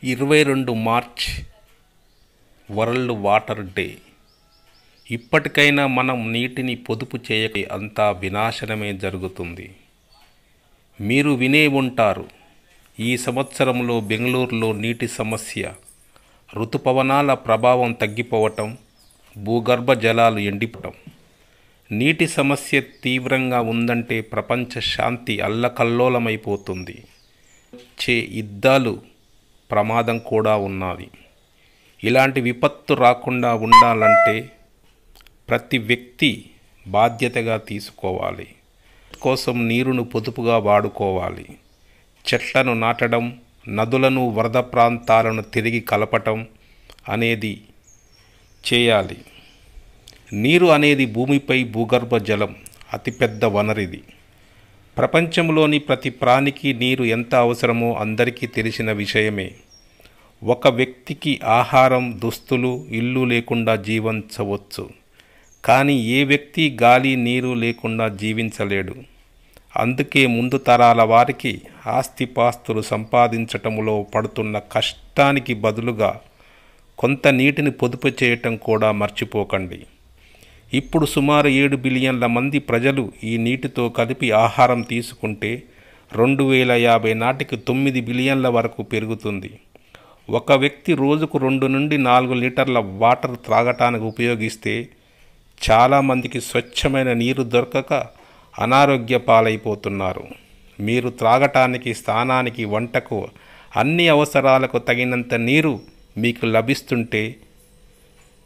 22 March world water day. ఇప్పటికైనా మనం నీటిని పొదుపు చేయక అంతా వినాశనమే జరుగుతుంది. మీరు వినే ఉంటారు, ఈ సంవత్సరంలో బెంగళూరులో నీటి సమస్య, ఋతుపవనాల ప్రభావం తగ్గిపోవటం, భూగర్భ జలాలు ఎండిపోవటం. నీటి సమస్య తీవ్రంగా ఉందంటే ప్రపంచ శాంతి అల్లకల్లోలమైపోతుంది. వచ్చే యుద్ధాలు ప్రమాదం కూడా ఉన్నది. ఇలాంటి విపత్తు రాకుండా ఉండాలంటే ప్రతి వ్యక్తి బాధ్యతగా తీసుకోవాలి. కోసం నీరును పొదుపుగా వాడుకోవాలి. చెట్లను నాటడం, నదులను, వరద ప్రాంతాలను తిరిగి కలపటం అనేది చేయాలి. నీరు అనేది భూమిపై భూగర్భ జలం అతిపెద్ద వనరిది. ప్రపంచంలోని ప్రతి ప్రాణికి నీరు ఎంత అవసరమో అందరికీ తెలిసిన విషయమే. ఒక వ్యక్తికి ఆహారం, దుస్తులు, ఇల్లు లేకుండా జీవించవచ్చు, కానీ ఏ వ్యక్తి గాలి, నీరు లేకుండా జీవించలేడు. అందుకే ముందు తరాల వారికి ఆస్తిపాస్తులు సంపాదించటంలో పడుతున్న కష్టానికి బదులుగా కొంత నీటిని పొదుపు చేయటం కూడా మర్చిపోకండి. ఇప్పుడు సుమారు 7 బిలియన్ల మంది ప్రజలు ఈ నీటితో కలిపి ఆహారం తీసుకుంటే 2050 నాటికి 9 బిలియన్ల వరకు పెరుగుతుంది. ఒక వ్యక్తి రోజుకు 2 నుండి 4 లీటర్ల వాటర్ త్రాగటానికి ఉపయోగిస్తే చాలామందికి స్వచ్ఛమైన నీరు దొరకక అనారోగ్య పాలైపోతున్నారు. మీరు త్రాగటానికి, స్నానానికి, వంటకు, అన్ని అవసరాలకు తగినంత నీరు మీకు లభిస్తుంటే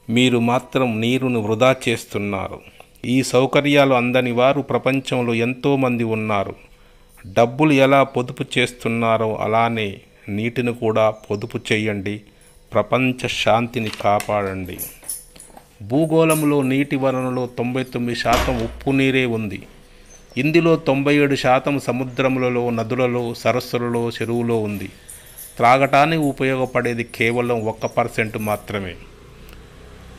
మీరు మాత్రం నీరును వృధా చేస్తున్నారు. ఈ సౌకర్యాలు అందని వారు ప్రపంచంలో ఎంతోమంది ఉన్నారు. డబ్బులు ఎలా పొదుపు చేస్తున్నారో అలానే నీటిని కూడా పొదుపు చేయండి. ప్రపంచ శాంతిని కాపాడండి. భూగోళంలో నీటి వనరులో 99% ఉప్పు నీరే ఉంది. ఇందులో 97% సముద్రములలో, నదులలో, సరస్సులలో, చెరువులో ఉంది. త్రాగటానికి ఉపయోగపడేది కేవలం 1% మాత్రమే.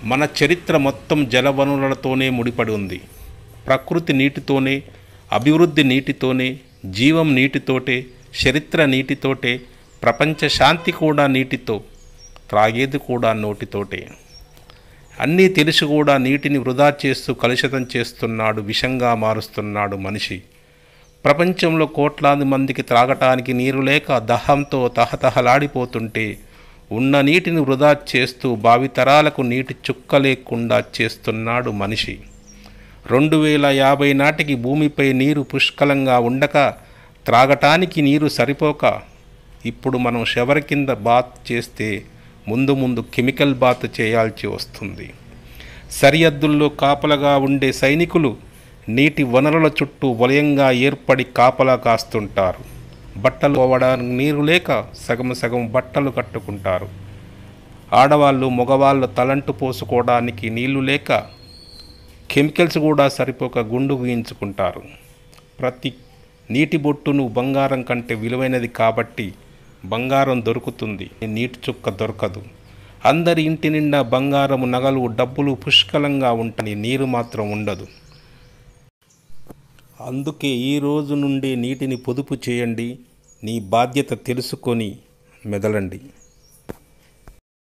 మన చరిత్ర మొత్తం జలవనరులతోనే ముడిపడి ఉంది. ప్రకృతి నీటితోనే, అభివృద్ధి నీటితోనే, జీవం నీటితోటే, చరిత్ర నీటితోటే, ప్రపంచ శాంతి కూడా నీటితో, త్రాగేది కూడా నోటితోటే. అన్నీ తెలిసి కూడా నీటిని వృధా చేస్తూ కలుషితం చేస్తున్నాడు, విషంగా మారుస్తున్నాడు మనిషి. ప్రపంచంలో కోట్లాది మందికి త్రాగటానికి నీరు లేక దాహంతో తహతహలాడిపోతుంటే ఉన్న నీటిని వృధా చేస్తూ భావితరాలకు నీటి చుక్క లేకుండా చేస్తున్నాడు మనిషి. 2050 నాటికి భూమిపై నీరు పుష్కలంగా ఉండక, త్రాగటానికి నీరు సరిపోక ఇప్పుడు మనం షవర్ కింద బాత్ చేస్తే ముందు ముందు కెమికల్ బాత్ చేయాల్సి వస్తుంది. సరిహద్దుల్లో కాపలాగా ఉండే సైనికులు నీటి వనరుల చుట్టూ వలయంగా ఏర్పడి కాపలా కాస్తుంటారు. బట్టలు పోవడానికి నీరు లేక సగం సగం బట్టలు కట్టుకుంటారు. ఆడవాళ్ళు, మగవాళ్ళు తలంటు పోసుకోవడానికి నీళ్లు లేక కెమికల్స్ కూడా సరిపోక గుండు గీయించుకుంటారు. ప్రతి నీటి బొట్టును బంగారం కంటే విలువైనది కాబట్టి బంగారం దొరుకుతుంది, నీటి చుక్క దొరకదు. అందరి ఇంటి నిండా బంగారము, నగలు, డబ్బులు పుష్కలంగా ఉంటాయి, నీరు మాత్రం ఉండదు. అందుకే ఈ రోజు నుండి నీటిని పొదుపు చేయండి. నీ బాధ్యత తెలుసుకొని మెదలండి.